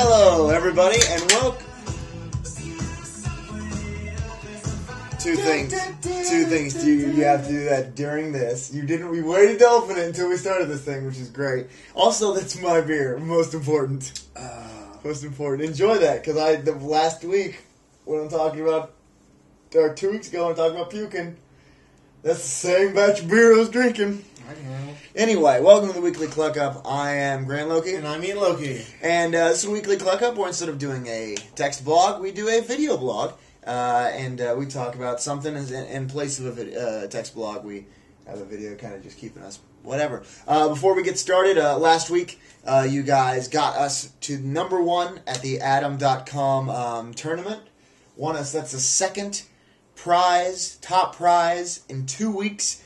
Hello, everybody, and welcome. Two things. You have to do that during this. You didn't. We waited to open it until we started this thing, which is great. Also, that's my beer. Most important. Most important. Enjoy that, because last week when I'm talking about, or 2 weeks ago, I'm talking about puking. That's the same batch of beer I was drinking. I know. Anyway, welcome to the weekly Cluck Up. I am Grant Loki. And I'm Ian Loki. And this is a weekly Cluck Up, where instead of doing a text blog, we do a video blog. And we talk about something in place of a text blog. We have a video kind of just keeping us whatever. Before we get started, last week you guys got us to number one at the Adam.com tournament. That's the second top prize in 2 weeks.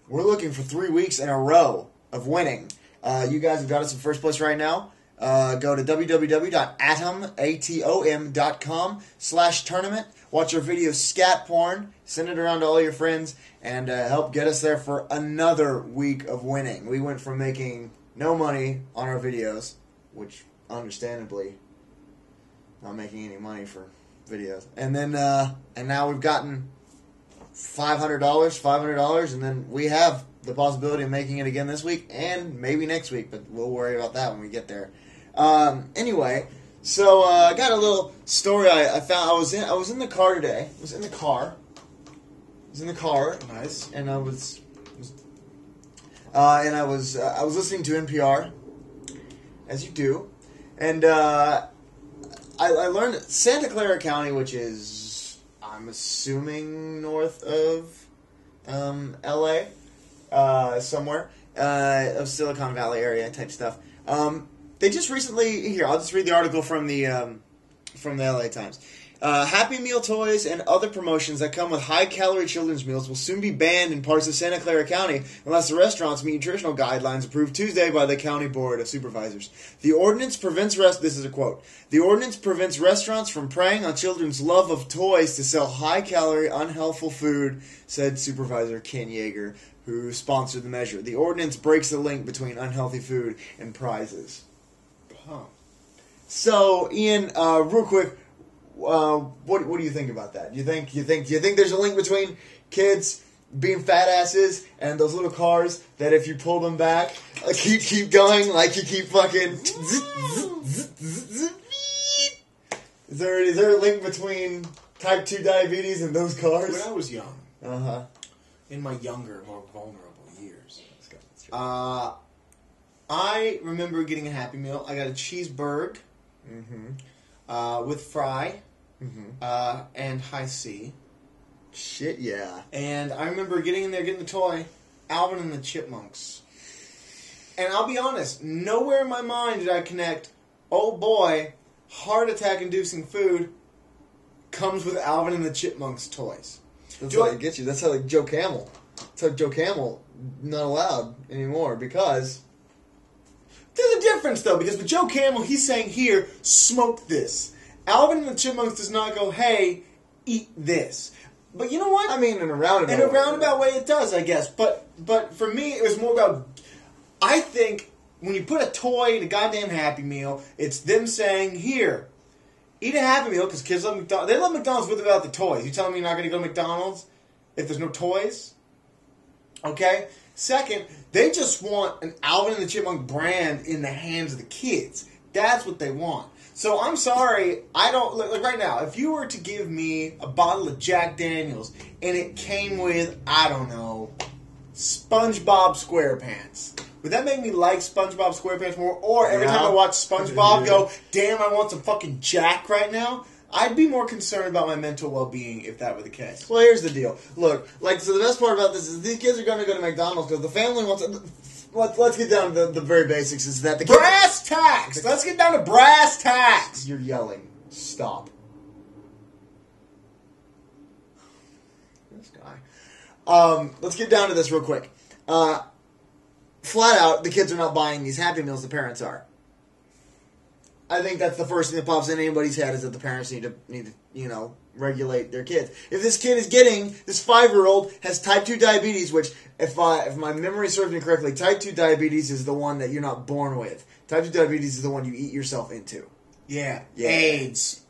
We're looking for 3 weeks in a row of winning. You guys have got us in first place right now. Go to www.atom.com/tournament. Watch our video Scat Porn. Send it around to all your friends and help get us there for another week of winning. We went from making no money on our videos, which understandably not making any money for videos, and then and now we've gotten $500, and then we have the possibility of making it again this week and maybe next week, but we'll worry about that when we get there. Anyway, so I got a little story I found. I was in the car today. I was in the car. Nice. And I was listening to NPR, as you do, and I learned that Santa Clara County, which is, I'm assuming, north of L.A., somewhere, of Silicon Valley area type stuff. They just recently, here, I'll just read the article from the LA Times. Happy Meal toys and other promotions that come with high-calorie children's meals will soon be banned in parts of Santa Clara County unless the restaurants meet nutritional guidelines approved Tuesday by the County Board of Supervisors. The ordinance prevents this is a quote. The ordinance prevents restaurants from preying on children's love of toys to sell high-calorie, unhealthful food, said Supervisor Ken Yeager, who sponsored the measure. The ordinance breaks the link between unhealthy food and prizes. Huh. So, Ian, real quick, what do you think about that? Do you think there's a link between kids being fat asses and those little cars that if you pull them back, keep going, like you keep fucking. Is there a link between type 2 diabetes and those cars? When I was young, in my younger, more vulnerable years, I remember getting a Happy Meal. I got a cheeseburger with fry and high C. Shit, yeah. And I remember getting in there, getting the toy, Alvin and the Chipmunks. And I'll be honest, nowhere in my mind did I connect, oh boy, heart attack-inducing food comes with Alvin and the Chipmunks toys. That's how they get you. That's how Joe Camel. That's how Joe Camel not allowed anymore because... There's a difference, though, because with Joe Camel, he's saying, here, smoke this. Alvin and the Chipmunks does not go, hey, eat this. But you know what? I mean, in a roundabout way it does, I guess. But for me, it was more about... I think when you put a toy in a goddamn Happy Meal, it's them saying, here, eat a Happy Meal, because kids love McDonald's. They love McDonald's with or without the toys. You telling me you're not going to go to McDonald's if there's no toys? Okay? Second, they just want an Alvin and the Chipmunk brand in the hands of the kids. That's what they want. So I'm sorry, I don't... Like right now, if you were to give me a bottle of Jack Daniels and it came with, I don't know, SpongeBob SquarePants, would that make me like SpongeBob SquarePants more? Or every time I watch SpongeBob go, damn, I want some fucking Jack right now? I'd be more concerned about my mental well-being if that were the case. Well, here's the deal. Look, so the best part about this is these kids are going to go to McDonald's because the family wants... Let's get down to the very basics. Is that the kids... Brass tacks! Let's get down to brass tacks! You're yelling. Stop. This guy. Let's get down to this real quick. Flat out, the kids are not buying these Happy Meals, the parents are. I think that's the first thing that pops in anybody's head is that the parents need to regulate their kids. If this kid is this 5-year-old has type 2 diabetes, which if my memory serves me correctly, type 2 diabetes is the one that you're not born with. Type 2 diabetes is the one you eat yourself into. Yeah. AIDS.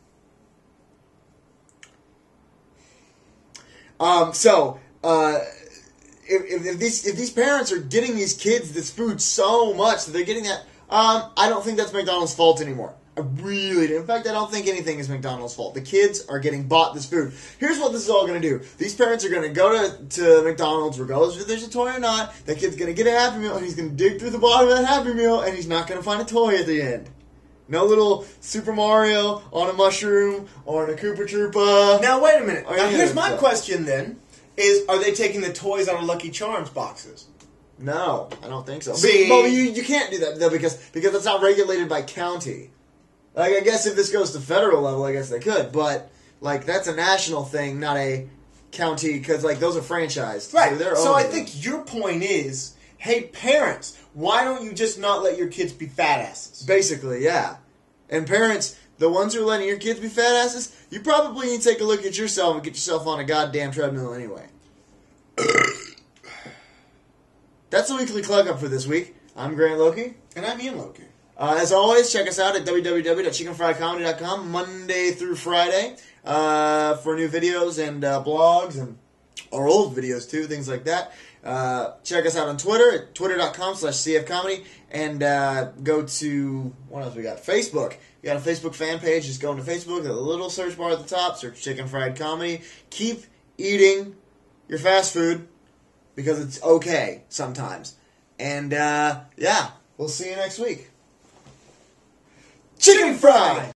If these parents are getting these kids this food so much that they're getting that, I don't think that's McDonald's fault anymore. I really do. In fact, I don't think anything is McDonald's fault. The kids are getting bought this food. Here's what this is all going to do. These parents are going to go to McDonald's, regardless if there's a toy or not. That kid's going to get a Happy Meal, and he's going to dig through the bottom of that Happy Meal, and he's not going to find a toy at the end. No little Super Mario on a mushroom or an a Koopa Troopa. Now, wait a minute. Now, here's my question then. Are they taking the toys out of Lucky Charms boxes? No, I don't think so. See? But you can't do that, though, because it's not regulated by county. Like, I guess if this goes to federal level, I guess they could. But, like, that's a national thing, not a county, because, like, those are franchised. Right. So I think your point is, hey, parents, why don't you just not let your kids be fat asses? Basically, yeah. And parents, the ones who are letting your kids be fat asses, you probably need to take a look at yourself and get yourself on a goddamn treadmill anyway. That's the weekly Cluck Up for this week. I'm Grant Loki. And I'm Ian Loki. As always, check us out at www.chickenfrycomedy.com Monday through Friday for new videos and blogs and our old videos too, things like that. Check us out on Twitter at twitter.com/cfcomedy and go to, what else we got? Facebook. You got a Facebook fan page, just go into Facebook, the little search bar at the top, search Chicken Fried Comedy. Keep eating your fast food because it's okay sometimes. And yeah, we'll see you next week. Chicken Fry!